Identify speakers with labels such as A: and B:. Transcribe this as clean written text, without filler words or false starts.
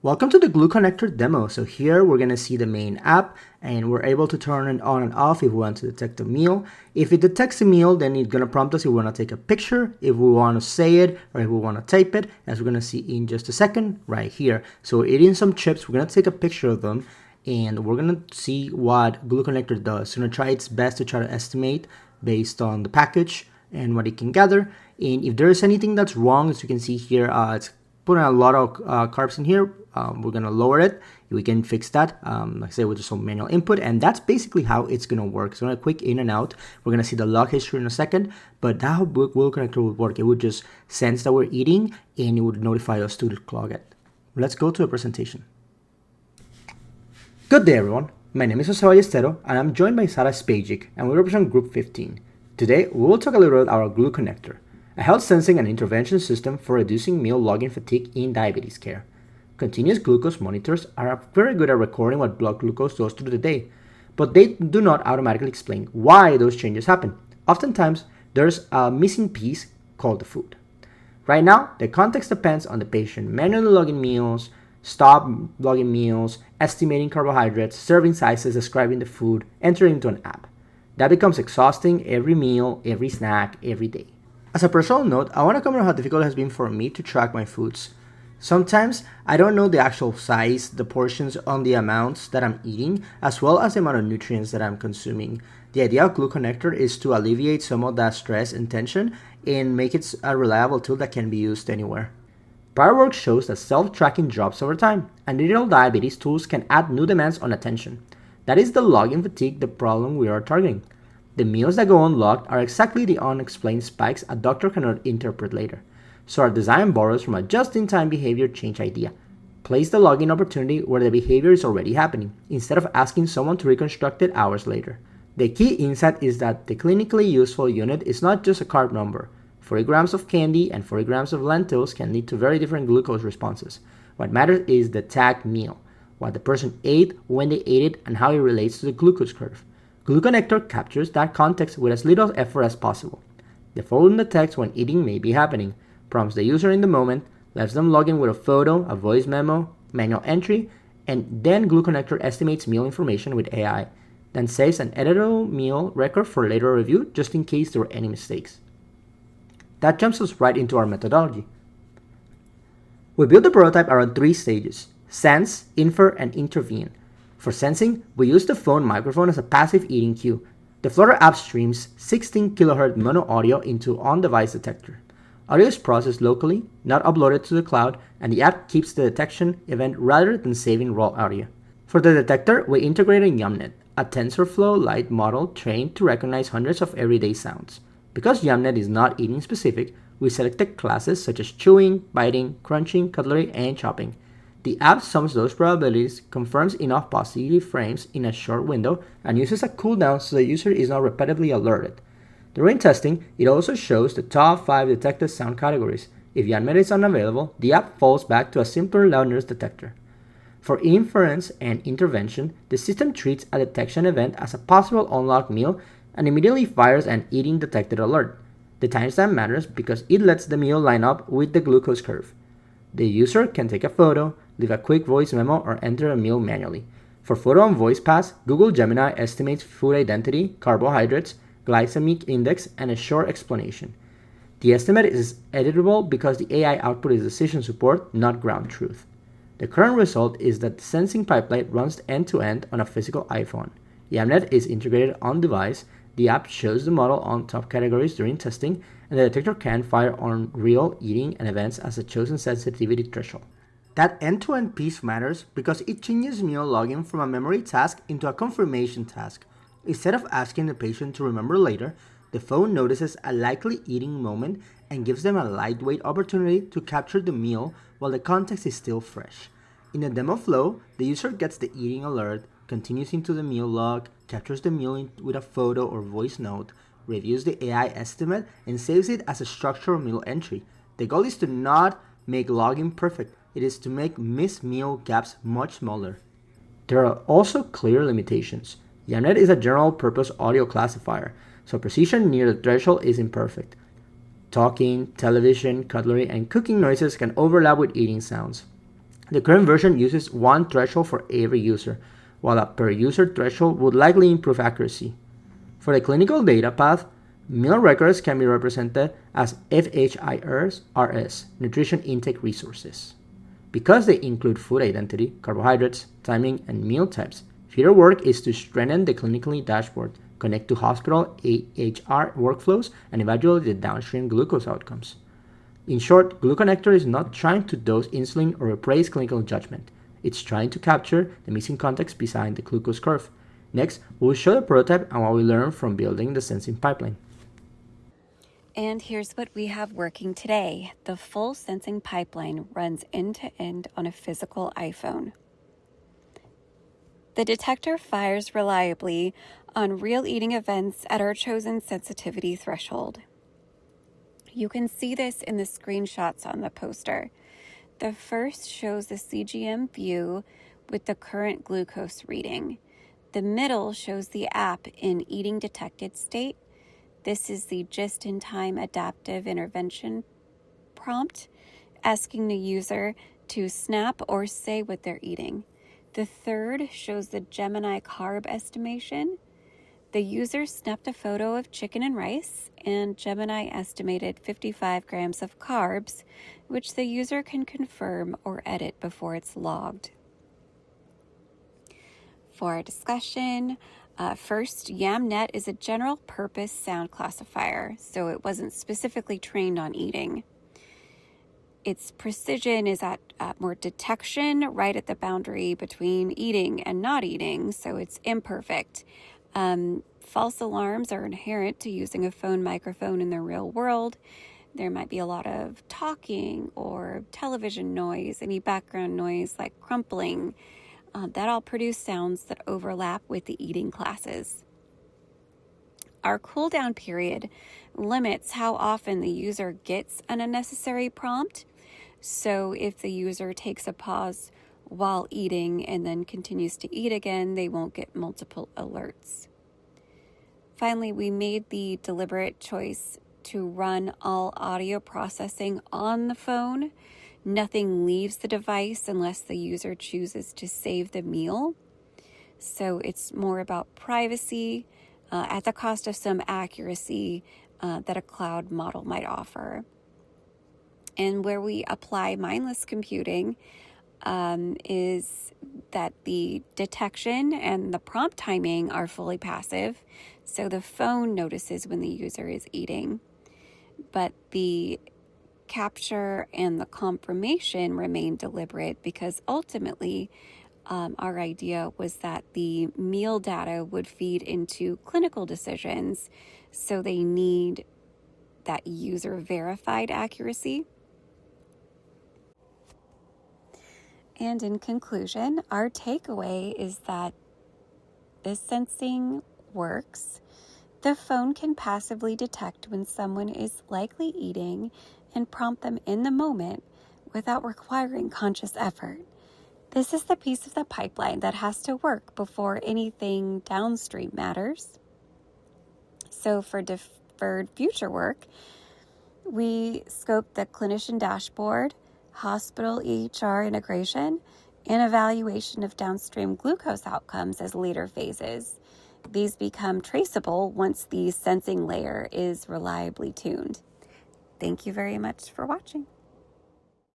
A: Welcome to the Glue Connector demo. So here we're going to see the main app and we're able to turn it on and off if we want to detect a meal. If it detects a meal, then it's going to prompt us if we want to take a picture, if we want to say it, or if we want to type it, as we're going to see in just a second right here. So we're eating some chips. We're going to take a picture of them and we're going to see what Glue Connector does. It's going to try its best to try to estimate based on the package and what it can gather. And if there is anything that's wrong, as you can see here, it's putting a lot of carbs in here. We're gonna lower it. We can fix that, like I said, with some manual input, and that's basically how it's gonna work. So a quick in and out. We're gonna see the log history in a second, but that how Glue Connector would work. It would just sense that we're eating, and it would notify us to clog it. Let's go to a presentation. Good day, everyone. My name is Jose Ballestero, and I'm joined by Sara Spajic, and we represent Group 15. Today, we will talk a little about our Glue Connector, a health sensing and intervention system for reducing meal logging fatigue in diabetes care. Continuous glucose monitors are very good at recording what blood glucose does through the day, but they do not automatically explain why those changes happen. Oftentimes, there's a missing piece called the food. Right now, the context depends on the patient manually logging meals, stop logging meals, estimating carbohydrates, serving sizes, describing the food, entering into an app. That becomes exhausting every meal, every snack, every day. As a personal note, I want to comment on how difficult it has been for me to track my foods. Sometimes I don't know the actual size, the portions on the amounts that I'm eating, as well as the amount of nutrients that I'm consuming. The idea of Glue Connector is to alleviate some of that stress and tension and make it a reliable tool that can be used anywhere. Prior work shows that self-tracking drops over time, and digital diabetes tools can add new demands on attention. That is the logging fatigue, the problem we are targeting. The meals that go unlogged are exactly the unexplained spikes a doctor cannot interpret later. So our design borrows from a just-in-time behavior change idea. Place the logging opportunity where the behavior is already happening, instead of asking someone to reconstruct it hours later. The key insight is that the clinically useful unit is not just a carb number. 40 grams of candy and 40 grams of lentils can lead to very different glucose responses. What matters is the tagged meal, what the person ate, when they ate it, and how it relates to the glucose curve. Glue Connector captures that context with as little effort as possible. The fold in the text when eating may be happening, prompts the user in the moment, lets them log in with a photo, a voice memo, manual entry, and then Glue Connector estimates meal information with AI, then saves an editable meal record for later review just in case there were any mistakes. That jumps us right into our methodology. We built the prototype around 3 stages: sense, infer, and intervene. For sensing, we use the phone microphone as a passive eating cue. The Flutter app streams 16 kHz mono audio into on-device detector. Audio is processed locally, not uploaded to the cloud, and the app keeps the detection event rather than saving raw audio. For the detector, we integrated YumNet, a TensorFlow-like model trained to recognize hundreds of everyday sounds. Because YumNet is not eating specific, we selected classes such as chewing, biting, crunching, cutlery, and chopping. The app sums those probabilities, confirms enough positive frames in a short window, and uses a cooldown so the user is not repetitively alerted. During testing, it also shows the top 5 detected sound categories. If YumNet is unavailable, the app falls back to a simpler loudness detector. For inference and intervention, the system treats a detection event as a possible unlocked meal and immediately fires an eating detected alert. The timestamp matters because it lets the meal line up with the glucose curve. The user can take a photo, leave a quick voice memo, or enter a meal manually. For photo and voice pass, Google Gemini estimates food identity, carbohydrates, glycemic index, and a short explanation. The estimate is editable because the AI output is decision support, not ground truth. The current result is that the sensing pipeline runs end-to-end on a physical iPhone. YumNet is integrated on-device, the app shows the model on top categories during testing, and the detector can fire on real eating and events as a chosen sensitivity threshold. That end-to-end piece matters because it changes meal logging from a memory task into a confirmation task. Instead of asking the patient to remember later, the phone notices a likely eating moment and gives them a lightweight opportunity to capture the meal while the context is still fresh. In the demo flow, the user gets the eating alert, continues into the meal log, captures the meal with a photo or voice note, reviews the AI estimate, and saves it as a structural meal entry. The goal is to not make logging perfect, it is to make missed meal gaps much smaller. There are also clear limitations. YumNet is a general-purpose audio classifier, so precision near the threshold is imperfect. Talking, television, cutlery, and cooking noises can overlap with eating sounds. The current version uses one threshold for every user, while a per-user threshold would likely improve accuracy. For the clinical data path, meal records can be represented as FHIRs, nutrition intake resources. Because they include food identity, carbohydrates, timing, and meal types, future work is to strengthen the clinical dashboard, connect to hospital AHR workflows, and evaluate the downstream glucose outcomes. In short, GluConnector is not trying to dose insulin or replace clinical judgment. It's trying to capture the missing context behind the glucose curve. Next, we'll show the prototype and what we learned from building the sensing pipeline.
B: And here's what we have working today. The full sensing pipeline runs end-to-end on a physical iPhone. The detector fires reliably on real eating events at our chosen sensitivity threshold. You can see this in the screenshots on the poster. The first shows the CGM view with the current glucose reading. The middle shows the app in eating detected state. This is the just-in-time adaptive intervention prompt, asking the user to snap or say what they're eating. The third shows the Gemini carb estimation. The user snapped a photo of chicken and rice, and Gemini estimated 55 grams of carbs, which the user can confirm or edit before it's logged. For our discussion, first, YamNet is a general purpose sound classifier, so it wasn't specifically trained on eating. Its precision is at more detection, right at the boundary between eating and not eating, so it's imperfect. False alarms are inherent to using a phone microphone in the real world. There might be a lot of talking or television noise, any background noise like crumpling. That all produce sounds that overlap with the eating classes. Our cooldown period limits how often the user gets an unnecessary prompt. So if the user takes a pause while eating and then continues to eat again, they won't get multiple alerts. Finally, we made the deliberate choice to run all audio processing on the phone. Nothing leaves the device unless the user chooses to save the meal. So it's more about privacy at the cost of some accuracy that a cloud model might offer. And where we apply mindless computing is that the detection and the prompt timing are fully passive. So the phone notices when the user is eating, but the capture and the confirmation remain deliberate because ultimately our idea was that the meal data would feed into clinical decisions, so they need that user verified accuracy. And in conclusion, our takeaway is that this sensing works. The phone can passively detect when someone is likely eating and prompt them in the moment without requiring conscious effort. This is the piece of the pipeline that has to work before anything downstream matters. So for deferred future work, we scoped the clinician dashboard, hospital EHR integration, and evaluation of downstream glucose outcomes as later phases. These become traceable once the sensing layer is reliably tuned. Thank you very much for watching.